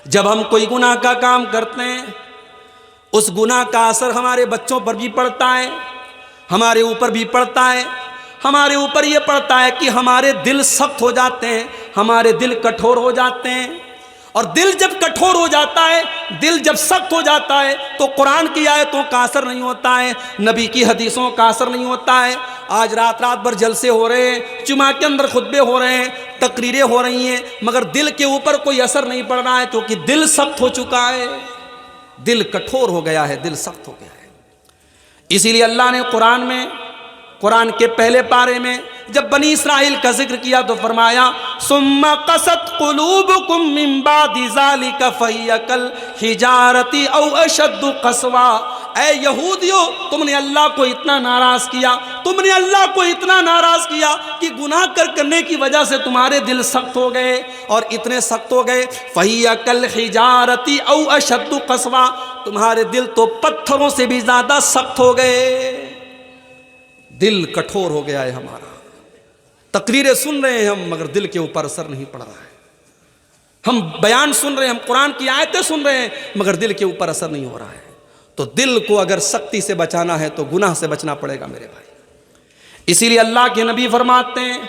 جب ہم کوئی گناہ کا کام کرتے ہیں اس گناہ کا اثر ہمارے بچوں پر بھی پڑتا ہے، ہمارے اوپر بھی پڑتا ہے۔ ہمارے اوپر یہ پڑتا ہے کہ ہمارے دل سخت ہو جاتے ہیں، ہمارے دل کٹھور ہو جاتے ہیں، اور دل جب کٹھور ہو جاتا ہے، دل جب سخت ہو جاتا ہے تو قرآن کی آیتوں کا اثر نہیں ہوتا ہے، نبی کی حدیثوں کا اثر نہیں ہوتا ہے۔ آج رات بھر جلسے ہو رہے ہیں، جمعہ کے اندر خطبے ہو رہے ہیں، تقریریں ہو رہی ہیں، مگر دل کے اوپر کوئی اثر نہیں پڑ رہا ہے، کیونکہ دل سخت ہو چکا ہے، دل کٹھور ہو گیا ہے، دل سخت ہو گیا ہے۔ اسی لیے اللہ نے قرآن کے پہلے پارے میں جب بنی اسرائیل کا ذکر کیا تو فرمایا ثم قست قلوبکم من بعد ذلک فہی کالحجارۃ او اشد قسوا۔ اے یہودیو، تم نے اللہ کو اتنا ناراض کیا، تم نے اللہ کو اتنا ناراض کیا کہ گناہ کرنے کی وجہ سے تمہارے دل سخت ہو گئے، اور اتنے سخت ہو گئے فہی کالحجارۃ او اشد قسوا، تمہارے دل تو پتھروں سے بھی زیادہ سخت ہو گئے، دل کٹھور ہو گیا ہے ہمارا۔ تقریریں سن رہے ہیں ہم، مگر دل کے اوپر اثر نہیں پڑ رہا ہے۔ ہم بیان سن رہے ہیں، ہم قرآن کی آیتیں سن رہے ہیں، مگر دل کے اوپر اثر نہیں ہو رہا ہے۔ تو دل کو اگر سختی سے بچانا ہے تو گناہ سے بچنا پڑے گا میرے بھائی۔ اسی لیے اللہ کے نبی فرماتے ہیں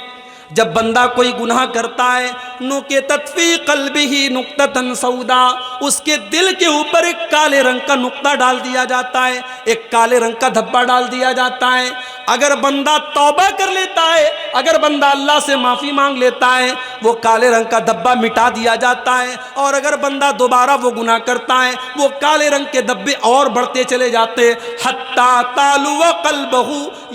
جب بندہ کوئی گناہ کرتا ہے نُکِتَتْ فِی قَلْبِهِ نُقْطَةً سَوْدَا، اس کے دل کے اوپر ایک کالے رنگ کا نقطہ ڈال دیا جاتا ہے، ایک کالے رنگ کا دھبا ڈال دیا جاتا ہے۔ اگر بندہ توبہ کر لیتا ہے، اگر بندہ اللہ سے معافی مانگ لیتا ہے، وہ کالے رنگ کا دھبا مٹا دیا جاتا ہے، اور اگر بندہ دوبارہ وہ گناہ کرتا ہے وہ کالے رنگ کے دھبے اور بڑھتے چلے جاتے ہیں، حتیٰ تَعْلُوَ قَلْبَهُ،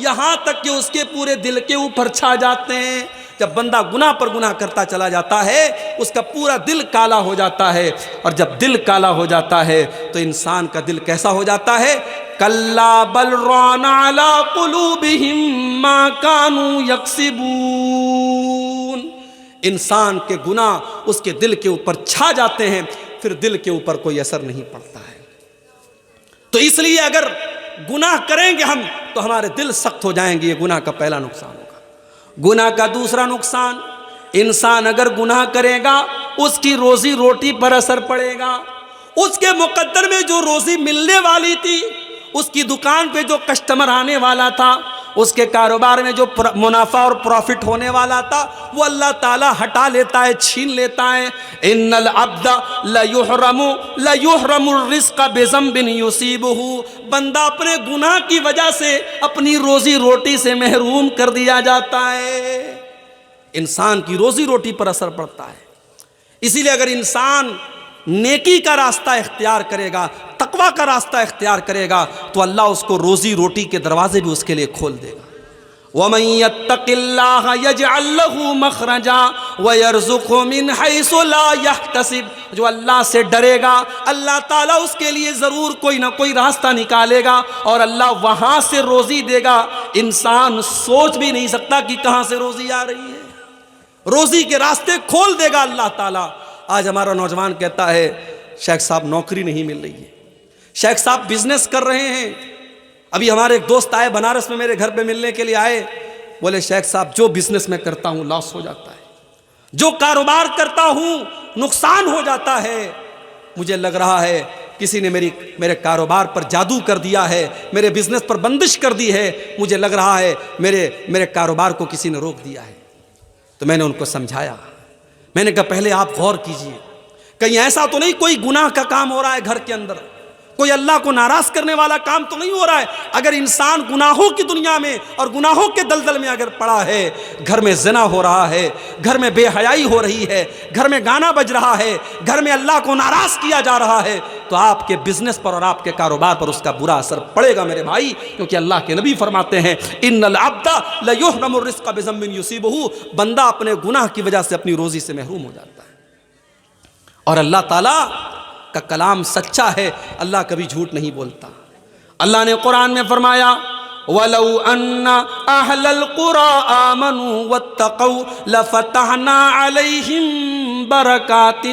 یہاں تک کہ اس کے پورے دل کے اوپر چھا جاتے ہیں۔ جب بندہ گناہ پر گناہ کرتا چلا جاتا ہے اس کا پورا دل کالا ہو جاتا ہے، اور جب دل کالا ہو جاتا ہے تو انسان کا دل کیسا ہو جاتا ہے؟ کَلَّا بَلْ رَانَ عَلَىٰ قُلُوبِهِم مَّا كَانُوا يَكْسِبُونَ، انسان کے گناہ اس کے دل کے اوپر چھا جاتے ہیں، پھر دل کے اوپر کوئی اثر نہیں پڑتا ہے۔ تو اس لیے اگر گناہ کریں گے ہم تو ہمارے دل سخت ہو جائیں گے، یہ گناہ کا پہلا نقصان ہوگا۔ گناہ کا دوسرا نقصان، انسان اگر گناہ کرے گا اس کی روزی روٹی پر اثر پڑے گا، اس کے مقدر میں جو روزی ملنے والی تھی، اس کی دکان پہ جو کسٹمر آنے والا تھا، اس کے کاروبار میں جو منافع اور پروفٹ ہونے والا تھا، وہ اللہ تعالیٰ ہٹا لیتا ہے، چھین لیتا ہے۔ ان العبد لیحرم الرزق بذنب یصیبہ، بندہ اپنے گناہ کی وجہ سے اپنی روزی روٹی سے محروم کر دیا جاتا ہے، انسان کی روزی روٹی پر اثر پڑتا ہے۔ اسی لیے اگر انسان نیکی کا راستہ اختیار کرے گا، تقوی کا راستہ اختیار کرے گا، تو اللہ اس کو روزی روٹی کے دروازے بھی اس کے لیے کھول دے گا۔ وَمَن يَتَّقِ اللَّهَ يَجْعَل لَّهُ مَخْرَجًا وَيَرْزُقْهُ مِنْ حَيْثُ لَا يَحْتَسِبُ، جو اللہ سے ڈرے گا اللہ تعالیٰ اس کے لیے ضرور کوئی نہ کوئی راستہ نکالے گا، اور اللہ وہاں سے روزی دے گا، انسان سوچ بھی نہیں سکتا کہ کہاں سے روزی آ رہی ہے، روزی کے راستے کھول دے گا اللہ تعالیٰ۔ آج ہمارا نوجوان کہتا ہے شیخ صاحب نوکری نہیں مل رہی ہے، شیخ صاحب بزنس کر رہے ہیں۔ ابھی ہمارے ایک دوست آئے بنارس میں میرے گھر پہ ملنے کے لیے آئے، بولے شیخ صاحب جو بزنس میں کرتا ہوں لاس ہو جاتا ہے، جو کاروبار کرتا ہوں نقصان ہو جاتا ہے، مجھے لگ رہا ہے کسی نے میرے کاروبار پر جادو کر دیا ہے، میرے بزنس پر بندش کر دی ہے، مجھے لگ رہا ہے میرے کاروبار کو کسی نے روک دیا ہے۔ تو میں نے ان کو سمجھایا، میں نے کہا پہلے آپ غور کیجئے، کہیں ایسا تو نہیں کوئی گناہ کا کام ہو رہا ہے گھر کے اندر، کوئی اللہ کو ناراض کرنے والا کام تو نہیں ہو رہا ہے؟ اگر انسان گناہوں کی دنیا میں اور گناہوں کے دلدل میں اگر پڑا ہے، گھر میں زنا ہو رہا ہے، گھر میں بے حیائی ہو رہی ہے، گھر میں گانا بج رہا ہے، گھر میں اللہ کو ناراض کیا جا رہا ہے، تو آپ کے بزنس پر اور آپ کے کاروبار پر اس کا برا اثر پڑے گا میرے بھائی، کیونکہ اللہ کے نبی فرماتے ہیں ان العبد لیحرم الرزق بذنب یصیبہ، بندہ اپنے گناہ کی وجہ سے اپنی روزی سے محروم ہو جاتا ہے۔ اور اللہ تعالیٰ کا کلام سچا ہے، اللہ کبھی جھوٹ نہیں بولتا۔ اللہ نے قرآن میں فرمایا وَلَوْ أَنَّ أَهْلَ الْقُرَىٰ آمَنُوا وَاتَّقَوْا لَفَتَحْنَا عَلَيْهِمْ بَرَكَاتٍ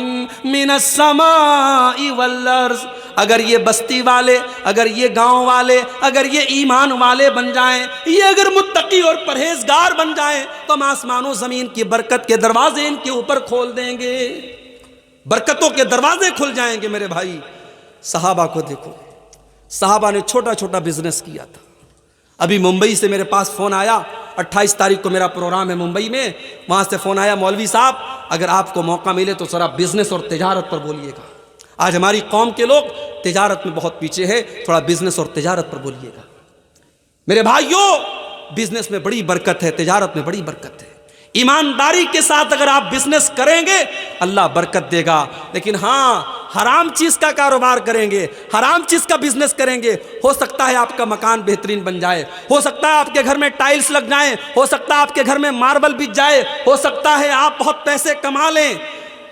مِّنَ السَّمَاءِ وَالْأَرْضِ، اگر یہ بستی والے، اگر یہ گاؤں والے، اگر یہ ایمان والے بن جائیں، یہ اگر متقی اور پرہیزگار بن جائیں، تو ہم آسمان و زمین کی برکت کے دروازے ان کے اوپر کھول دیں گے۔ برکتوں کے دروازے کھل جائیں گے میرے بھائی۔ صحابہ کو دیکھو، صحابہ نے چھوٹا چھوٹا بزنس کیا تھا۔ ابھی ممبئی سے میرے پاس فون آیا، 28 تاریخ کو میرا پروگرام ہے ممبئی میں، وہاں سے فون آیا، مولوی صاحب اگر آپ کو موقع ملے تو ذرا بزنس اور تجارت پر بولیے گا۔ آج ہماری قوم کے لوگ تجارت میں بہت پیچھے ہیں، تھوڑا بزنس اور تجارت پر بولیے گا۔ میرے بھائیوں، بزنس میں بڑی برکت ہے، تجارت میں بڑی برکت ہے۔ ایمانداری کے ساتھ اگر آپ بزنس کریں گے اللہ برکت دے گا، لیکن ہاں حرام چیز کا کاروبار کریں گے، حرام چیز کا بزنس کریں گے، ہو سکتا ہے آپ کا مکان بہترین بن جائے، ہو سکتا ہے آپ کے گھر میں ٹائلز لگ جائیں، ہو سکتا ہے آپ کے گھر میں ماربل بچ جائے، ہو سکتا ہے آپ بہت پیسے کما لیں،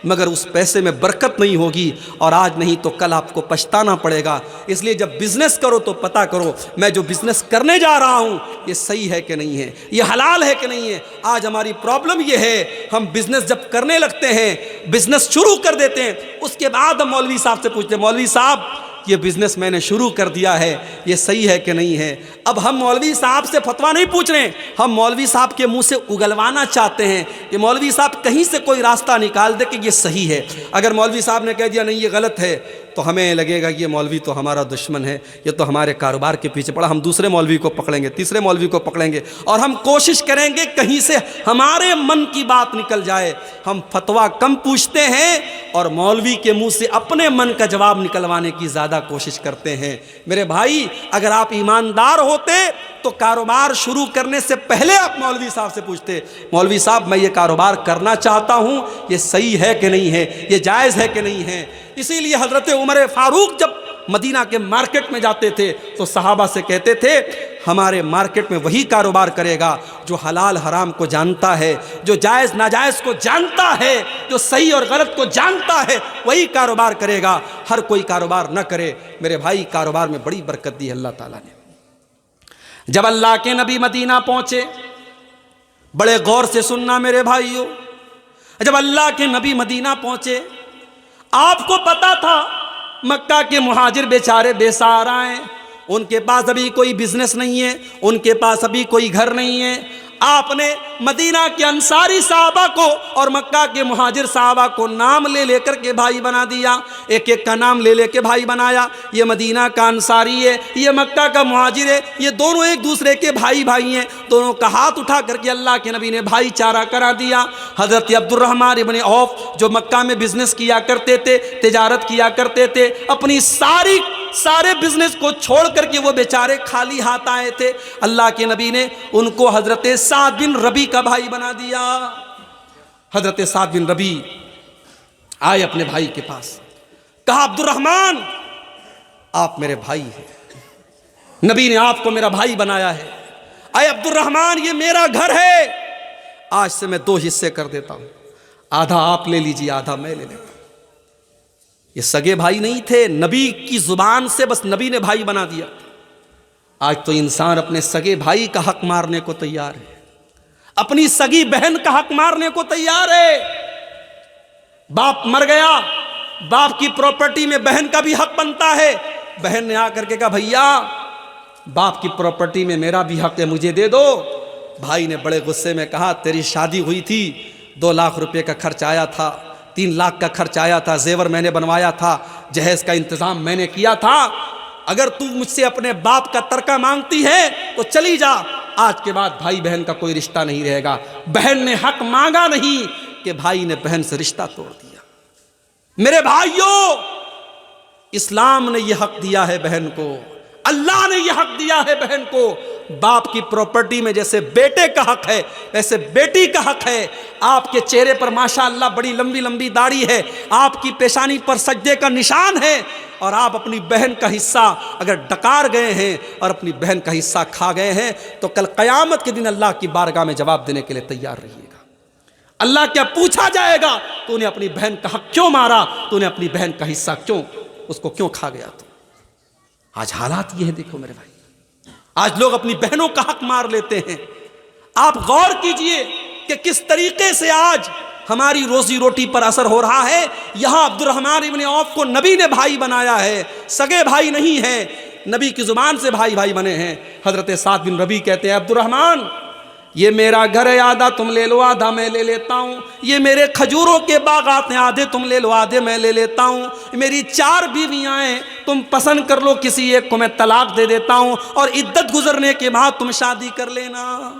مگر اس پیسے میں برکت نہیں ہوگی، اور آج نہیں تو کل آپ کو پچھتانا پڑے گا۔ اس لیے جب بزنس کرو تو پتہ کرو میں جو بزنس کرنے جا رہا ہوں یہ صحیح ہے کہ نہیں ہے، یہ حلال ہے کہ نہیں ہے۔ آج ہماری پرابلم یہ ہے، ہم بزنس جب کرنے لگتے ہیں، بزنس شروع کر دیتے ہیں، اس کے بعد ہم مولوی صاحب سے پوچھتے ہیں مولوی صاحب یہ بزنس میں نے شروع کر دیا ہے، یہ صحیح ہے کہ نہیں ہے۔ اب ہم مولوی صاحب سے فتویٰ نہیں پوچھ رہے ہیں، ہم مولوی صاحب کے منہ سے اگلوانا چاہتے ہیں کہ مولوی صاحب کہیں سے کوئی راستہ نکال دے کہ یہ صحیح ہے۔ اگر مولوی صاحب نے کہہ دیا نہیں یہ غلط ہے تو ہمیں لگے گا یہ مولوی تو ہمارا دشمن ہے، یہ تو ہمارے کاروبار کے پیچھے پڑا، ہم دوسرے مولوی کو پکڑیں گے، تیسرے مولوی کو پکڑیں گے، اور ہم کوشش کریں گے کہیں سے ہمارے من کی بات نکل جائے۔ ہم فتویٰ کم پوچھتے ہیں اور مولوی کے منہ سے اپنے من کا جواب نکلوانے کی زیادہ کوشش کرتے ہیں۔ میرے بھائی اگر آپ ایماندار ہوتے تو کاروبار شروع کرنے سے پہلے آپ مولوی صاحب سے پوچھتے مولوی صاحب میں یہ کاروبار کرنا چاہتا ہوں، یہ صحیح ہے کہ نہیں ہے، یہ جائز ہے کہ نہیں ہے۔ اسی لیے حضرت عمر فاروق جب مدینہ کے مارکیٹ میں جاتے تھے تو صحابہ سے کہتے تھے ہمارے مارکیٹ میں وہی کاروبار کرے گا جو حلال حرام کو جانتا ہے، جو جائز ناجائز کو جانتا ہے، جو صحیح اور غلط کو جانتا ہے، وہی کاروبار کرے گا، ہر کوئی کاروبار نہ کرے۔ میرے بھائی کاروبار میں بڑی برکت دی اللہ تعالیٰ نے۔ جب اللہ کے نبی مدینہ پہنچے، بڑے غور سے سننا میرے بھائیوں، جب اللہ کے نبی مدینہ پہنچے، آپ کو پتا تھا مکہ کے مہاجر بیچارے بے سہارا ہیں، ان کے پاس ابھی کوئی بزنس نہیں ہے، ان کے پاس ابھی کوئی گھر نہیں ہے۔ آپ نے مدینہ کے انصاری صحابہ کو اور مکہ کے مہاجر صحابہ کو نام لے لے کر کے بھائی بنا دیا، ایک ایک کا نام لے لے کے بھائی بنایا۔ یہ مدینہ کا انصاری ہے، یہ مکہ کا مہاجر ہے، یہ دونوں ایک دوسرے کے بھائی بھائی ہیں، دونوں کا ہاتھ اٹھا کر کے اللہ کے نبی نے بھائی چارہ کرا دیا۔ حضرت عبد الرحمن ابن عوف جو مکہ میں بزنس کیا کرتے تھے، تجارت کیا کرتے تھے، اپنی سارے بزنس کو چھوڑ کر کے وہ بیچارے خالی ہاتھ آئے تھے، اللہ کے نبی نے ان کو حضرت سعد بن ربی کا بھائی بنا دیا۔ حضرت سعد بن ربی آئے اپنے بھائی کے پاس، کہا عبد الرحمن آپ میرے بھائی ہیں، نبی نے آپ کو میرا بھائی بنایا ہے۔ اے عبد الرحمن یہ میرا گھر ہے، آج سے میں 2 حصے کر دیتا ہوں، آدھا آپ لے لیجیے آدھا میں لے لیتا ہوں۔ یہ سگے بھائی نہیں تھے، نبی کی زبان سے بس نبی نے بھائی بنا دیا۔ آج تو انسان اپنے سگے بھائی کا حق مارنے کو تیار ہے، اپنی سگی بہن کا حق مارنے کو تیار ہے۔ باپ مر گیا، باپ کی پراپرٹی میں بہن کا بھی حق بنتا ہے، بہن نے آ کر کے کہا بھیا باپ کی پراپرٹی میں میرا بھی حق ہے، مجھے دے دو۔ بھائی نے بڑے غصے میں کہا تیری شادی ہوئی تھی، 2 لاکھ روپے کا خرچ آیا تھا، 3 لاکھ کا خرچ آیا تھا، زیور میں نے بنوایا تھا، جہیز کا انتظام میں نے کیا تھا، اگر تو مجھ سے اپنے باپ کا ترکہ مانگتی ہے تو چلی جا، آج کے بعد بھائی بہن کا کوئی رشتہ نہیں رہے گا۔ بہن نے حق مانگا نہیں کہ بھائی نے بہن سے رشتہ توڑ دیا۔ میرے بھائیوں اسلام نے یہ حق دیا ہے بہن کو، اللہ نے یہ حق دیا ہے بہن کو۔ باپ کی پراپرٹی میں جیسے بیٹے کا حق ہے ویسے بیٹی کا حق ہے۔ آپ کے چہرے پر ماشاءاللہ بڑی لمبی لمبی داڑھی ہے، آپ کی پیشانی پر سجدے کا نشان ہے، اور آپ اپنی بہن کا حصہ اگر ڈکار گئے ہیں اور اپنی بہن کا حصہ کھا گئے ہیں تو کل قیامت کے دن اللہ کی بارگاہ میں جواب دینے کے لیے تیار رہیے گا۔ اللہ کیا پوچھا جائے گا تو نے اپنی بہن کا حق کیوں مارا، تو نے اپنی بہن کا حصہ کیوں اس کو کیوں کھا گیا تو۔ آج حالات یہ ہے، دیکھو میرے بھائی آج لوگ اپنی بہنوں کا حق مار لیتے ہیں۔ آپ غور کیجئے کہ کس طریقے سے آج ہماری روزی روٹی پر اثر ہو رہا ہے۔ یہاں عبد الرحمن ابن عوف کو نبی نے بھائی بنایا ہے، سگے بھائی نہیں ہیں، نبی کی زبان سے بھائی بھائی بنے ہیں۔ حضرت سعد بن ربی کہتے ہیں عبد الرحمن یہ میرا گھر ہے، آدھا تم لے لو آدھا میں لے لیتا ہوں، یہ میرے کھجوروں کے باغات ہیں، آدھے تم لے لو آدھے میں لے لیتا ہوں، میری 4 بیویاں ہیں، تم پسند کر لو کسی ایک کو میں طلاق دے دیتا ہوں، اور عدت گزرنے کے بعد تم شادی کر لینا۔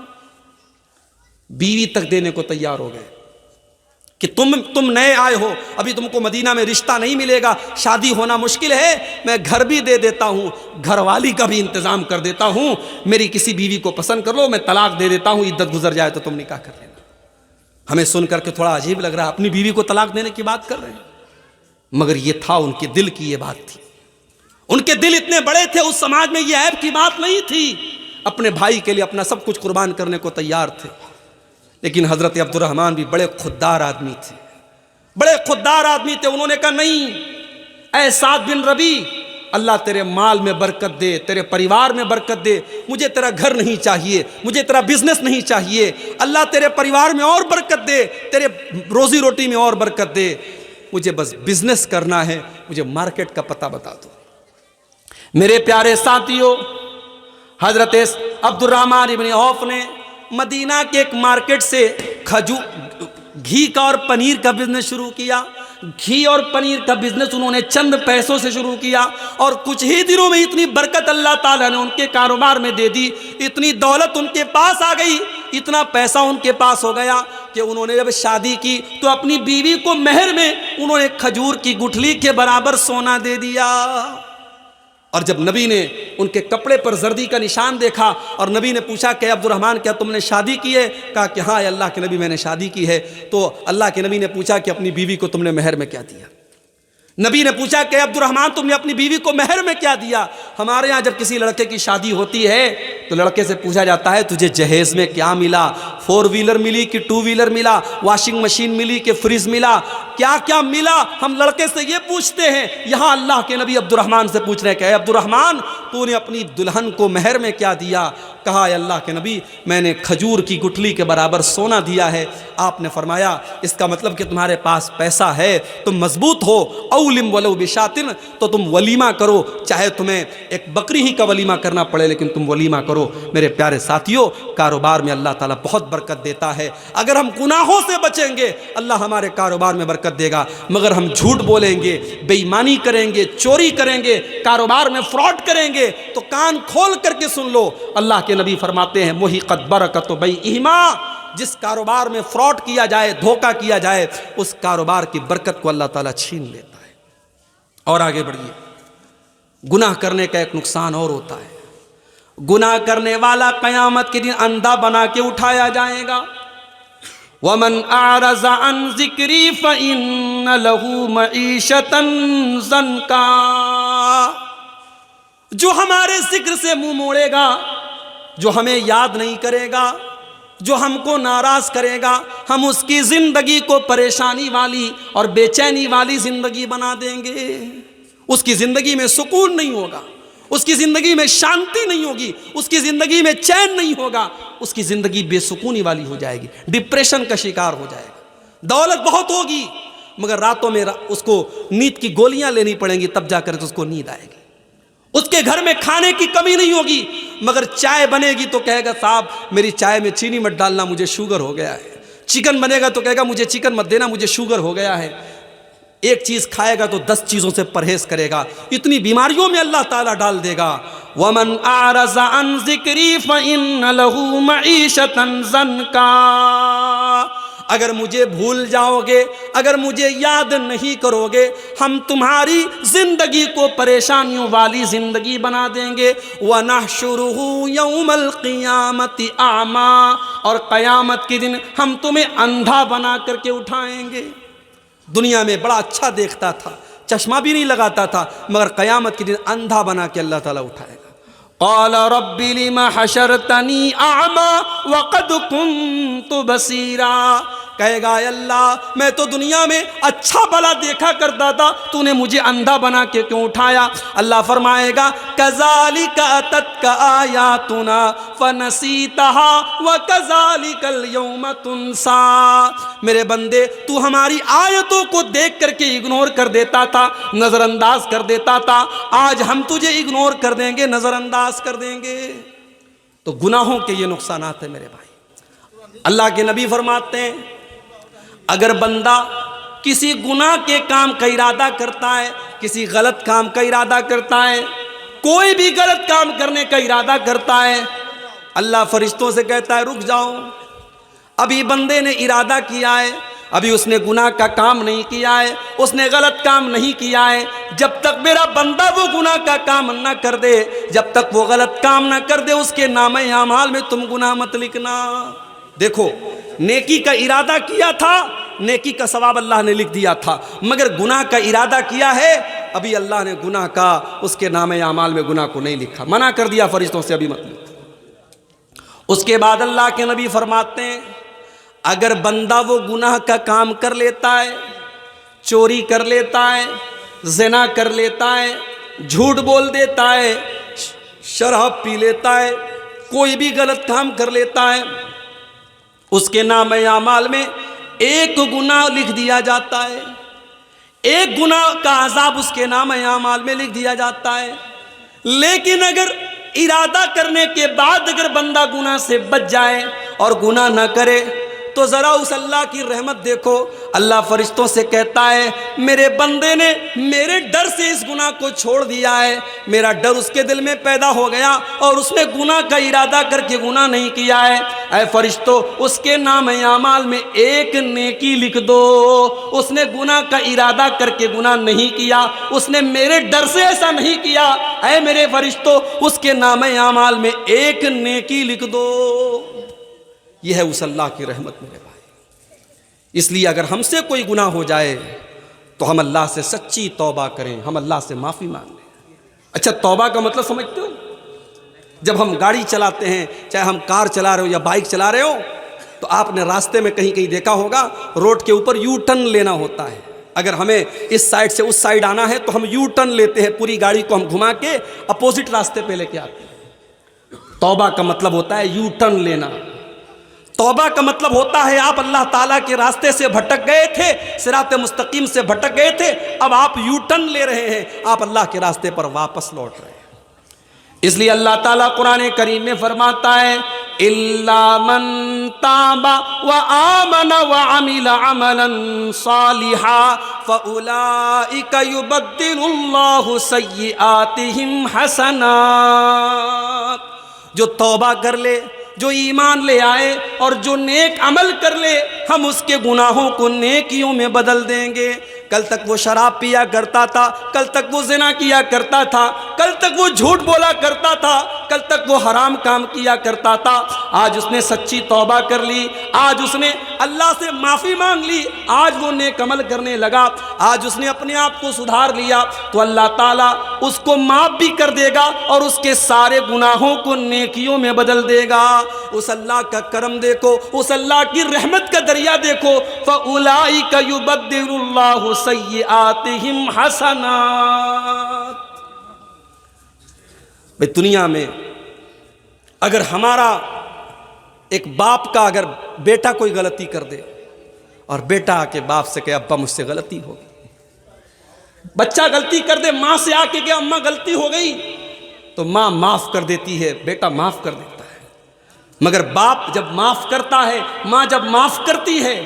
بیوی تک دینے کو تیار ہو گئے کہ تم نئے آئے ہو، ابھی تم کو مدینہ میں رشتہ نہیں ملے گا، شادی ہونا مشکل ہے، میں گھر بھی دے دیتا ہوں، گھر والی کا بھی انتظام کر دیتا ہوں، میری کسی بیوی کو پسند کر لو، میں طلاق دے دیتا ہوں، عدت گزر جائے تو تم نکاح کر لینا۔ ہمیں سن کر کے تھوڑا عجیب لگ رہا ہے، اپنی بیوی کو طلاق دینے کی بات کر رہے ہیں، مگر یہ تھا ان کے دل کی یہ بات تھی، ان کے دل اتنے بڑے تھے، اس سماج میں یہ عیب کی بات نہیں تھی، اپنے بھائی کے لیے اپنا سب کچھ قربان کرنے کو تیار تھے۔ لیکن حضرت عبد الرحمن بھی بڑے خوددار آدمی تھے، بڑے خوددار آدمی تھے، انہوں نے کہا نہیں اے سعد بن ربی، اللہ تیرے مال میں برکت دے، تیرے پریوار میں برکت دے، مجھے تیرا گھر نہیں چاہیے، مجھے تیرا بزنس نہیں چاہیے، اللہ تیرے پریوار میں اور برکت دے، تیرے روزی روٹی میں اور برکت دے، مجھے بس بزنس کرنا ہے، مجھے مارکیٹ کا پتہ بتا دو۔ میرے پیارے ساتھیوں، حضرت عبد الرحمن ابن عوف نے مدینہ کے ایک مارکیٹ سے گھی کا اور پنیر کا بزنس شروع کیا۔ گھی اور پنیر کا بزنس انہوں نے چند پیسوں سے شروع کیا، اور کچھ ہی دنوں میں اتنی برکت اللہ تعالیٰ نے ان کے کاروبار میں دے دی، اتنی دولت ان کے پاس آ گئی، اتنا پیسہ ان کے پاس ہو گیا کہ انہوں نے جب شادی کی تو اپنی بیوی کو مہر میں انہوں نے کھجور کی گٹھلی کے برابر سونا دے دیا۔ اور جب نبی نے ان کے کپڑے پر زردی کا نشان دیکھا اور نبی نے پوچھا کہ عبد الرحمن کیا تم نے شادی کی ہے؟ کہا کہ ہاں اللہ کے نبی میں نے شادی کی ہے۔ تو اللہ کے نبی نے پوچھا کہ اپنی بیوی کو تم نے مہر میں کیا دیا؟ نبی نے پوچھا کہ عبد الرحمن تم نے اپنی بیوی کو مہر میں کیا دیا؟ ہمارے ہاں جب کسی لڑکے کی شادی ہوتی ہے تو لڑکے سے پوچھا جاتا ہے تجھے جہیز میں کیا ملا، 4 ویلر ملی کہ 2 ویلر ملا، واشنگ مشین ملی کہ فریج ملا، کیا کیا ملا؟ ہم لڑکے سے یہ پوچھتے ہیں۔ یہاں اللہ کے نبی عبد الرحمن سے پوچھ رہے ہیں کہ اے عبد الرحمن تو نے اپنی دلہن کو مہر میں کیا دیا؟ کہا اے اللہ کے نبی میں نے کھجور کی گٹھلی کے برابر سونا دیا ہے۔ آپ نے فرمایا اس کا مطلب کہ تمہارے پاس پیسہ ہے، تم مضبوط ہو، اولم ولو بشاتن، تو تم ولیمہ کرو، چاہے تمہیں ایک بکری ہی کا ولیمہ کرنا پڑے لیکن تم ولیمہ کرو۔ میرے پیارے ساتھیوں، کاروبار میں اللہ تعالیٰ بہت برکت دیتا ہے۔ اگر ہم گناہوں سے بچیں گے اللہ ہمارے کاروبار میں برکت دے گا، مگر ہم جھوٹ بولیں گے، بے ایمانی کریں گے، چوری کریں گے، کاروبار میں فراڈ کریں گے تو کان کھول کر کے سن لو، اللہ کے نبی فرماتے ہیں محقت برکت بیعہما، جس کاروبار میں فراڈ کیا جائے، دھوکہ کیا جائے، اس کاروبار کی برکت کو اللہ تعالیٰ چھین لیتا ہے۔ اور آگے بڑھیے، گناہ کرنے کا ایک نقصان اور ہوتا ہے، گناہ کرنے والا قیامت کے دن اندھا بنا کے اٹھایا جائے گا۔ وَمَنْ أَعْرَضَ عَنْ ذِكْرِي فَإِنَّ لَهُ مَعِيشَةً ضَنْكًا، جو ہمارے ذکر سے منہ موڑے گا، جو ہمیں یاد نہیں کرے گا، جو ہم کو ناراض کرے گا، ہم اس کی زندگی کو پریشانی والی اور بے چینی والی زندگی بنا دیں گے۔ اس کی زندگی میں سکون نہیں ہوگا، اس کی زندگی میں شانتی نہیں ہوگی، اس کی زندگی میں چین نہیں ہوگا، اس کی زندگی بے سکونی والی ہو جائے گی، ڈپریشن کا شکار ہو جائے گا۔ دولت بہت ہوگی مگر راتوں میں اس کو نیند کی گولیاں لینی پڑیں گی، تب جا کر اس کو نیند آئے گی۔ اس کے گھر میں کھانے کی کمی نہیں ہوگی مگر چائے بنے گی تو کہے گا صاحب میری چائے میں چینی مت ڈالنا، مجھے شوگر ہو گیا ہے۔ چکن بنے گا تو کہے گا مجھے چکن مت دینا، مجھے شوگر ہو گیا ہے۔ ایک چیز کھائے گا تو 10 چیزوں سے پرہیز کرے گا، اتنی بیماریوں میں اللہ تعالیٰ ڈال دے گا۔ وَمَنْ أَعْرَضَ عَنْ ذِكْرِي فَإِنَّ لَهُ مَعِيشَةً ضَنْكًا، اگر مجھے بھول جاؤ گے، اگر مجھے یاد نہیں کرو گے، ہم تمہاری زندگی کو پریشانیوں والی زندگی بنا دیں گے۔ وَنَحْشُرُهُ يَوْمَ الْقِيَامَةِ أَعْمَى، اور قیامت کے دن ہم تمہیں اندھا بنا کر کے اٹھائیں گے۔ دنیا میں بڑا اچھا دیکھتا تھا، چشمہ بھی نہیں لگاتا تھا، مگر قیامت کے دن اندھا بنا کے اللہ تعالیٰ اٹھائے گا۔ قال رب لم حشرتنی اعمی وقد كنت بصیرا، کہے گا اے اللہ میں تو دنیا میں اچھا بھلا دیکھا کرتا تھا، تو نے مجھے اندھا بنا کے کیوں اٹھایا؟ اللہ فرمائے گا کذالک اتتک آیاتنا فنسیتها وکذالک اليوم تنسی، میرے بندے تو ہماری آیتوں کو دیکھ کر کے اگنور کر دیتا تھا، نظر انداز کر دیتا تھا، آج ہم تجھے اگنور کر دیں گے، نظر انداز کر دیں گے۔ تو گناہوں کے یہ نقصانات ہیں میرے بھائی، اللہ کے نبی فرماتے ہیں اگر بندہ کسی گناہ کے کام کا ارادہ کرتا ہے، کسی غلط کام کا ارادہ کرتا ہے، کوئی بھی غلط کام کرنے کا ارادہ کرتا ہے، اللہ فرشتوں سے کہتا ہے رک جاؤ، ابھی بندے نے ارادہ کیا ہے، ابھی اس نے گناہ کا کام نہیں کیا ہے، اس نے غلط کام نہیں کیا ہے، جب تک میرا بندہ وہ گناہ کا کام نہ کر دے، جب تک وہ غلط کام نہ کر دے، اس کے نامہ اعمال میں تم گناہ مت لکھنا۔ دیکھو نیکی کا ارادہ کیا تھا، نیکی کا ثواب اللہ نے لکھ دیا تھا، مگر گناہ کا ارادہ کیا ہے، ابھی اللہ نے گناہ کا اس کے نامہ اعمال میں گناہ کو نہیں لکھا، منع کر دیا فرشتوں سے ابھی مت لکھو۔ اس کے بعد اللہ کے نبی فرماتے ہیں اگر بندہ وہ گناہ کا کام کر لیتا ہے، چوری کر لیتا ہے، زنا کر لیتا ہے، جھوٹ بول دیتا ہے، شراب پی لیتا ہے، کوئی بھی غلط کام کر لیتا ہے، اس کے نام اعمال میں ایک گناہ لکھ دیا جاتا ہے، ایک گناہ کا عذاب اس کے نام اعمال میں لکھ دیا جاتا ہے۔ لیکن اگر ارادہ کرنے کے بعد اگر بندہ گناہ سے بچ جائے اور گناہ نہ کرے تو ذرا اس اللہ کی رحمت دیکھو، اللہ فرشتوں سے کہتا ہے میرے بندے نے میرے ڈر سے اس گناہ کو چھوڑ دیا ہے، میرا ڈر اس کے دل میں پیدا ہو گیا اور اس نے گناہ کا ارادہ کر کے گناہ نہیں کیا ہے، اے فرشتوں اس کے نام اعمال میں ایک نیکی لکھ دو، اس نے گناہ کا ارادہ کر کے گناہ نہیں کیا، اس نے میرے ڈر سے ایسا نہیں کیا، اے میرے فرشتوں اس کے نام اعمال میں ایک نیکی لکھ دو۔ یہ ہے اس اللہ کی رحمت میرے بھائی۔ اس لیے اگر ہم سے کوئی گناہ ہو جائے تو ہم اللہ سے سچی توبہ کریں، ہم اللہ سے معافی مانگ لیں۔ اچھا توبہ کا مطلب سمجھتے ہو؟ جب ہم گاڑی چلاتے ہیں، چاہے ہم کار چلا رہے ہو یا بائک چلا رہے ہو، تو آپ نے راستے میں کہیں کہیں دیکھا ہوگا روڈ کے اوپر یو ٹرن لینا ہوتا ہے۔ اگر ہمیں اس سائیڈ سے اس سائیڈ آنا ہے تو ہم یو ٹرن لیتے ہیں، پوری گاڑی کو ہم گھما کے اپوزٹ راستے پہ لے کے آتے ہیں۔ توبہ کا مطلب ہوتا ہے یو ٹرن لینا۔ توبہ کا مطلب ہوتا ہے آپ اللہ تعالیٰ کے راستے سے بھٹک گئے تھے، صراط مستقیم سے بھٹک گئے تھے، اب آپ یو ٹرن لے رہے ہیں، آپ اللہ کے راستے پر واپس لوٹ رہے ہیں۔ اس لیے اللہ تعالیٰ قرآن کریم میں فرماتا ہے إِلَّا مَن تَابَ وَآمَنَ وَعَمِلَ عَمَلًا صَالِحًا فَأُولَئِكَ يُبَدِّلُ اللَّهُ سَيِّئَاتِهِمْ حَسَنَاتٍ۔ جو توبہ کر لے، جو ایمان لے آئے اور جو نیک عمل کر لے، ہم اس کے گناہوں کو نیکیوں میں بدل دیں گے۔ کل تک وہ شراب پیا کرتا تھا، کل تک وہ زنا کیا کرتا تھا، کل تک وہ جھوٹ بولا کرتا تھا، کل تک وہ حرام کام کیا کرتا تھا، آج اس نے سچی توبہ کر لی، آج اس نے اللہ سے معافی مانگ لی، آج وہ نیک عمل کرنے لگا، آج اس نے اپنے آپ کو سدھار لیا، تو اللہ تعالیٰ اس کو معاف بھی کر دے گا اور اس کے سارے گناہوں کو نیکیوں میں بدل دے گا۔ اس اللہ کا کرم دیکھو، اس اللہ کی رحمت کا دریا دیکھو، فَأُولَئِكَ يُبَدِّلُ اللَّهُ سَيِّئَاتِهِمْ حَسَنَاتٍ۔ بھئی دنیا میں اگر ہمارا ایک باپ کا اگر بیٹا کوئی غلطی کر دے اور بیٹا آ کے باپ سے کہے ابا مجھ سے غلطی ہو گئی، بچہ غلطی کر دے ماں سے آ کے کہ اماں غلطی ہو گئی، تو ماں معاف کر دیتی ہے، بیٹا معاف کر دیتا ہے، مگر باپ جب معاف کرتا ہے، ماں جب معاف کرتی ہے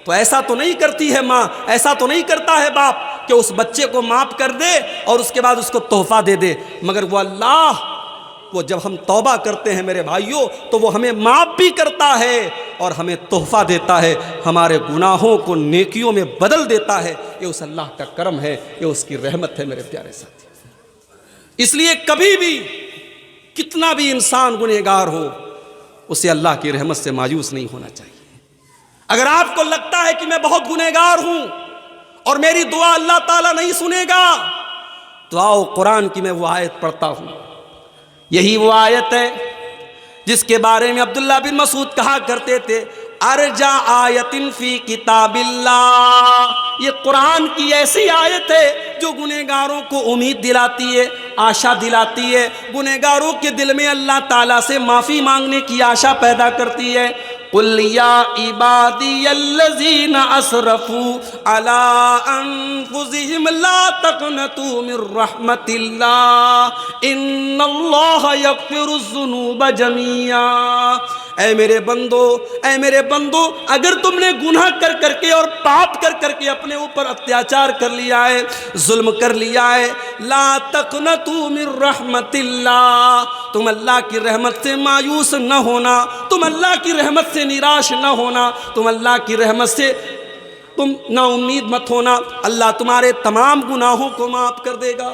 تو ایسا تو نہیں کرتی ہے ماں، ایسا تو نہیں کرتا ہے باپ کہ اس بچے کو معاف کر دے اور اس کے بعد اس کو تحفہ دے دے، مگر وہ اللہ وہ جب ہم توبہ کرتے ہیں میرے بھائیوں تو وہ ہمیں معاف بھی کرتا ہے اور ہمیں تحفہ دیتا ہے، ہمارے گناہوں کو نیکیوں میں بدل دیتا ہے۔ یہ اس اللہ کا کرم ہے، یہ اس کی رحمت ہے میرے پیارے ساتھی۔ اس لیے کبھی بھی کتنا بھی انسان گنہگار ہو اسے اللہ کی رحمت سے مایوس نہیں ہونا چاہیے۔ اگر آپ کو لگتا ہے کہ میں بہت گنہگار ہوں اور میری دعا اللہ تعالیٰ نہیں سنے گا تو آؤ قرآن کی میں وہ آیت پڑھتا ہوں۔ یہی وہ آیت ہے جس کے بارے میں عبداللہ بن مسعود کہا کرتے تھے ارجا آیت فی کتاب اللہ، یہ قرآن کی ایسی آیت ہے جو گنہگاروں کو امید دلاتی ہے، آشا دلاتی ہے، گنہگاروں کے دل میں اللہ تعالیٰ سے معافی مانگنے کی آشا پیدا کرتی ہے۔ قل یا عبادی الذین اسرفوا علی انفسہم لا تقنطوا من رحمت اللہ ان اللہ یغفر الذنوب جميعا۔ اے میرے بندو اگر تم نے گناہ کر کر کے اور پاپ کر کر کے اپنے اوپر اتیاچار کر لیا ہے، ظلم کر لیا ہے، لا تقنطوا من رحمت اللہ، تم اللہ کی رحمت سے مایوس نہ ہونا، تم اللہ کی رحمت سے نراش نہ ہونا، تم اللہ کی رحمت سے تم نا امید مت ہونا، اللہ تمہارے تمام گناہوں کو معاف کر دے گا۔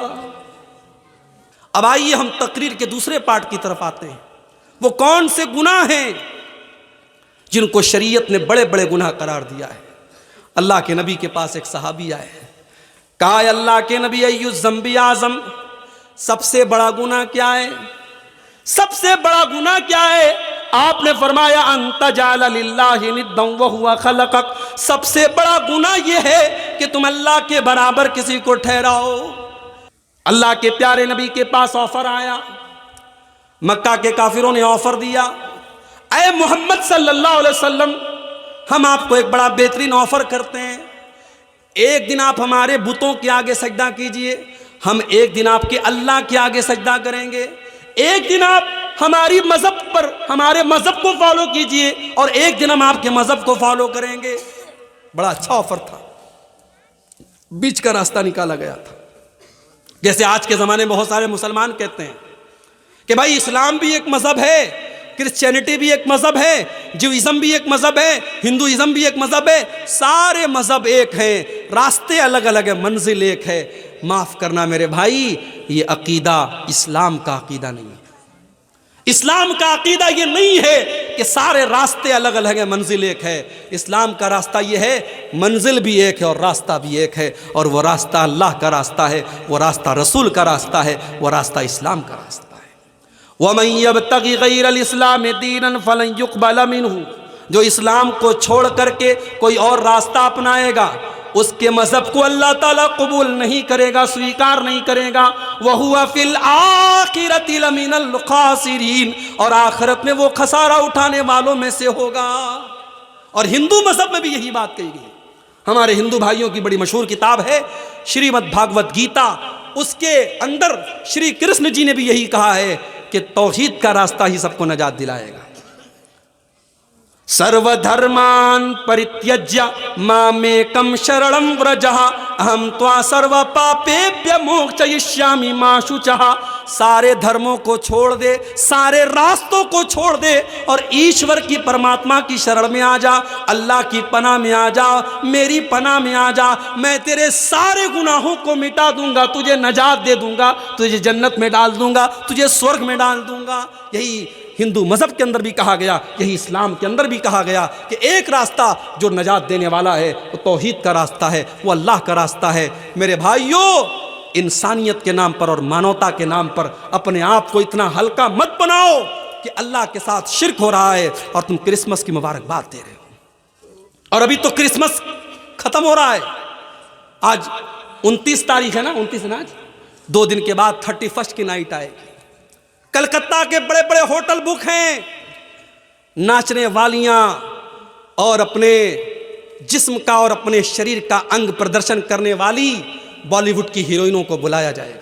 اب آئیے ہم تقریر کے دوسرے پارٹ کی طرف آتے ہیں۔ وہ کون سے گناہ ہیں جن کو شریعت نے بڑے بڑے گناہ قرار دیا ہے؟ اللہ کے نبی کے پاس ایک صحابی آئے، کہا اے اللہ کے نبی، ایُّ الذنب اعظم، سب سے بڑا گناہ کیا ہے؟ سب سے بڑا گناہ کیا ہے؟ آپ نے فرمایا ان تجعل للہ ندا وہو خلقک، سب سے بڑا گناہ یہ ہے کہ تم اللہ کے برابر کسی کو ٹھہراؤ۔ اللہ کے پیارے نبی کے پاس آفر آیا، مکہ کے کافروں نے آفر دیا، اے محمد صلی اللہ علیہ وسلم، ہم آپ کو ایک بڑا بہترین آفر کرتے ہیں، ایک دن آپ ہمارے بتوں کے آگے سجدہ کیجئے، ہم ایک دن آپ کے اللہ کے آگے سجدہ کریں گے، ایک دن آپ ہماری مذہب پر ہمارے مذہب کو فالو کیجئے اور ایک دن ہم آپ کے مذہب کو فالو کریں گے۔ بڑا اچھا آفر تھا، بیچ کا راستہ نکالا گیا تھا۔ جیسے آج کے زمانے میں بہت سارے مسلمان کہتے ہیں کہ بھائی اسلام بھی ایک مذہب ہے، کرسچینٹی بھی ایک مذہب ہے، جوئزم بھی ایک مذہب ہے، ہندوازم بھی ایک مذہب ہے، سارے مذہب ایک ہیں، راستے الگ الگ ہیں، منزل ایک ہے۔ معاف کرنا میرے بھائی، یہ عقیدہ اسلام کا عقیدہ نہیں ہے۔ اسلام کا عقیدہ یہ نہیں ہے کہ سارے راستے الگ الگ ہیں، منزل ایک ہے۔ اسلام کا راستہ یہ ہے منزل بھی ایک ہے اور راستہ بھی ایک ہے، اور وہ راستہ اللہ کا راستہ ہے، وہ راستہ رسول کا راستہ ہے، وہ راستہ اسلام کا راستہ ہے۔ وَمَن يَبْتَغِ غَيْرَ الْإِسْلَامِ دِينًا فَلَن يُقْبَلَ مِنْهُ، جو اسلام کو چھوڑ کر کے کوئی اور راستہ اپنائے گا، اس کے مذہب کو اللہ تعالیٰ قبول نہیں کرے گا، سویکار نہیں کرے گا۔ وَهُوَ فِي الْآخِرَةِ لَمِنَ الْخَاسِرِينَ، اور آخرت میں وہ خسارہ اٹھانے والوں میں سے ہوگا۔ اور ہندو مذہب میں بھی یہی بات کہی گئی۔ ہمارے ہندو بھائیوں کی بڑی مشہور کتاب ہے شریمد بھاگوت گیتا، اس کے اندر شری کرشن جی نے بھی یہی کہا ہے کہ توحید کا راستہ ہی سب کو نجات دلائے گا۔ سرو دھرمان پریتیجیا مامیکم شرنم ورجہ اہم توا سرو پاپیبھیہ موکشیشامی ما شوچہ، سارے دھرموں کو چھوڑ دے، سارے راستوں کو چھوڑ دے اور ایشور کی پرماتما کی شرن میں آ جا، اللہ کی پناہ میں آ جا، میری پناہ میں آ جا، میں تیرے سارے گناہوں کو مٹا دوں گا، تجھے نجات دے دوں گا، تجھے جنت میں ڈال دوں گا، تجھے سورگ میں ڈال دوں گا۔ یہی ہندو مذہب کے اندر بھی کہا گیا، یہی اسلام کے اندر بھی کہا گیا کہ ایک راستہ جو نجات دینے والا ہے وہ توحید کا راستہ ہے، وہ اللہ کا راستہ ہے۔ میرے بھائیوں، انسانیت کے نام پر اور مانوتا کے نام پر اپنے آپ کو اتنا ہلکا مت بناؤ کہ اللہ کے ساتھ شرک ہو رہا ہے اور تم کرسمس کی مبارکباد دے رہے ہو۔ اور ابھی تو کرسمس ختم ہو رہا ہے، آج 29 تاریخ ہے نا، 29 ہے نا آج، 2 دن کے بعد 31 کی نائٹ آئے گی۔ کلکتہ کے بڑے بڑے ہوٹل بک ہیں، ناچنے والیاں اور اپنے جسم کا اور اپنے شریر کا انگ پردرشن کرنے والی بالی ووڈ کی ہیروئنوں کو بلایا جائے گا۔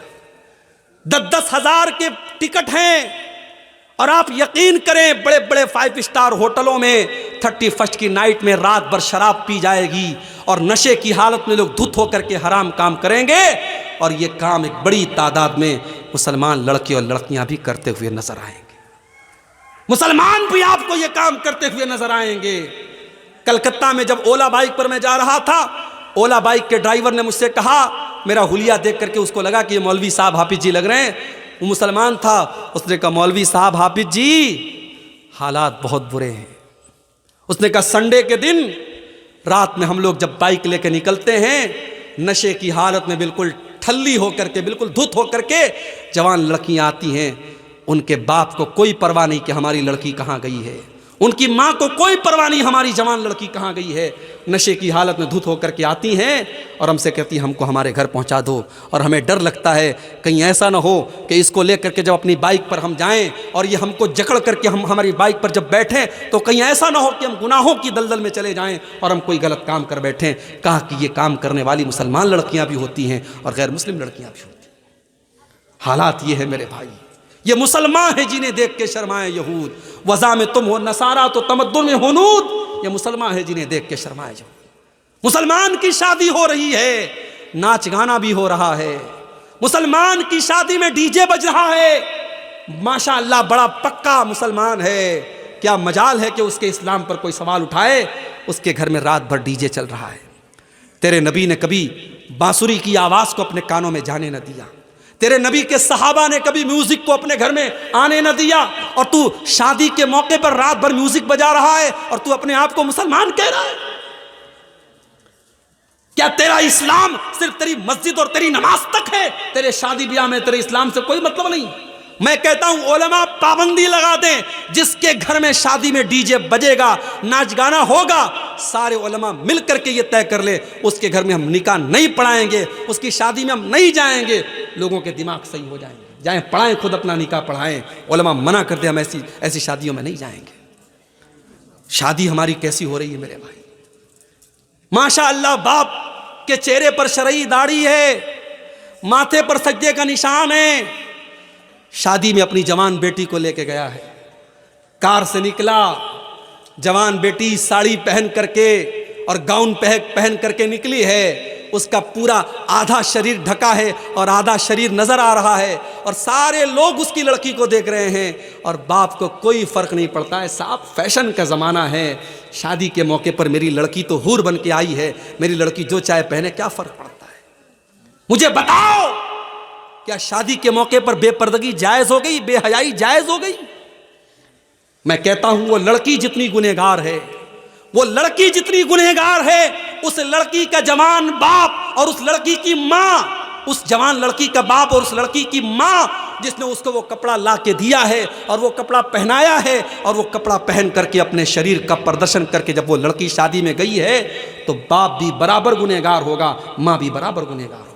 10-10 ہزار کے ٹکٹ ہیں، اور آپ یقین کریں بڑے بڑے 5 اسٹار ہوٹلوں میں 31 کی نائٹ میں رات بھر شراب پی جائے گی اور نشے کی حالت میں لوگ دھت ہو کر کے حرام کام کریں گے، اور یہ کام ایک بڑی تعداد میں مسلمان لڑکے اور لڑکیاں بھی کرتے ہوئے نظر آئیں گے۔ مسلمان بھی آپ کو یہ کام کرتے ہوئے نظر آئیں گے۔ کلکتہ میں جب اولا بائک پر میں جا رہا تھا، اولا بائک کے ڈرائیور نے مجھ سے کہا، میرا حلیہ دیکھ کر کے اس کو لگا کہ یہ مولوی صاحب حافظ جی لگ رہے ہیں، وہ مسلمان تھا، اس نے کہا مولوی صاحب حافظ جی حالات بہت برے ہیں۔ اس نے کہا سنڈے کے دن رات میں ہم لوگ جب بائک لے کے نکلتے ہیں، نشے کی حالت میں بالکل ٹھلی ہو کر کے، بالکل دھت ہو کر کے جوان لڑکیاں آتی ہیں، ان کے باپ کو کوئی پرواہ نہیں کہ ہماری لڑکی کہاں گئی ہے، ان کی ماں کو کوئی پرواہ نہیں ہماری جوان لڑکی کہاں گئی ہے، نشے کی حالت میں دھت ہو کر کے آتی ہیں اور ہم سے کہتی ہیں ہم کو ہمارے گھر پہنچا دو، اور ہمیں ڈر لگتا ہے کہیں ایسا نہ ہو کہ اس کو لے کر کے جب اپنی بائک پر ہم جائیں اور یہ ہم کو جکڑ کر کے ہم ہماری بائک پر جب بیٹھیں تو کہیں ایسا نہ ہو کہ ہم گناہوں کی دلدل میں چلے جائیں اور ہم کوئی غلط کام کر بیٹھیں۔ کہا کہ یہ کام کرنے والی مسلمان لڑکیاں بھی ہوتی ہیں اور غیر مسلم لڑکیاں بھی ہوتی ہیں۔ حالات یہ ہے میرے بھائی، یہ مسلمان ہیں جنہیں دیکھ کے شرمائے یہود، وضع میں تم ہو نصارہ تو تمدن میں ہنود، یہ مسلمان ہیں جنہیں دیکھ کے شرمائے یہود۔ مسلمان کی شادی ہو رہی ہے، ناچ گانا بھی ہو رہا ہے، مسلمان کی شادی میں ڈی جے بج رہا ہے، ماشاءاللہ بڑا پکا مسلمان ہے، کیا مجال ہے کہ اس کے اسلام پر کوئی سوال اٹھائے؟ اس کے گھر میں رات بھر ڈی جے چل رہا ہے۔ تیرے نبی نے کبھی بانسری کی آواز کو اپنے کانوں میں جانے نہ دیا، تیرے نبی کے صحابہ نے کبھی میوزک کو اپنے گھر میں آنے نہ دیا، اور تو شادی کے موقع پر رات بھر میوزک بجا رہا ہے اور تو اپنے آپ کو مسلمان کہہ رہا ہے۔ کیا تیرا اسلام صرف تیری مسجد اور تیری نماز تک ہے؟ تیرے شادی بیاہ میں تیرے اسلام سے کوئی مطلب نہیں۔ میں کہتا ہوں علماء پابندی لگا دیں، جس کے گھر میں شادی میں ڈی جے بجے گا، ناچ گانا ہوگا، سارے علماء مل کر کے یہ طے کر لے اس کے گھر میں ہم نکاح نہیں پڑھائیں گے، اس کی شادی میں ہم نہیں جائیں گے، لوگوں کے دماغ صحیح ہو جائیں گے۔ جائیں پڑھائیں، خود اپنا نکاح پڑھائیں، علماء منع کر دیں ہم ایسی شادیوں میں نہیں جائیں گے۔ شادی ہماری کیسی ہو رہی ہے میرے بھائی؟ ماشاءاللہ باپ کے چہرے پر شرعی داڑھی ہے، ماتھے پر سجدے کا نشان ہے، شادی میں اپنی جوان بیٹی کو لے کے گیا ہے، کار سے نکلا، جوان بیٹی ساڑی پہن کر کے اور گاؤن پہن کر کے نکلی ہے، اس کا پورا آدھا شریر ڈھکا ہے اور آدھا شریر نظر آ رہا ہے، اور سارے لوگ اس کی لڑکی کو دیکھ رہے ہیں، اور باپ کو کوئی فرق نہیں پڑتا ہے۔ صاحب فیشن کا زمانہ ہے، شادی کے موقع پر میری لڑکی تو حور بن کے آئی ہے، میری لڑکی جو چاہے پہنے، کیا فرق پڑتا ہے؟ مجھے بتاؤ، کیا شادی کے موقع پر بے پردگی جائز ہو گئی، بے حیائی جائز ہو گئی؟ میں کہتا ہوں وہ لڑکی جتنی گنہگار ہے، وہ لڑکی جتنی گنہگار ہے، اس لڑکی کا جوان باپ اور اس لڑکی کی ماں، اس جوان لڑکی کا باپ اور اس لڑکی کی ماں جس نے اس کو وہ کپڑا لا کے دیا ہے اور وہ کپڑا پہنایا ہے، اور وہ کپڑا پہن کر کے اپنے شریر کا پردرشن کر کے جب وہ لڑکی شادی میں گئی ہے، تو باپ بھی برابر گنہگار ہوگا، ماں بھی برابر گنہگار ہوگا۔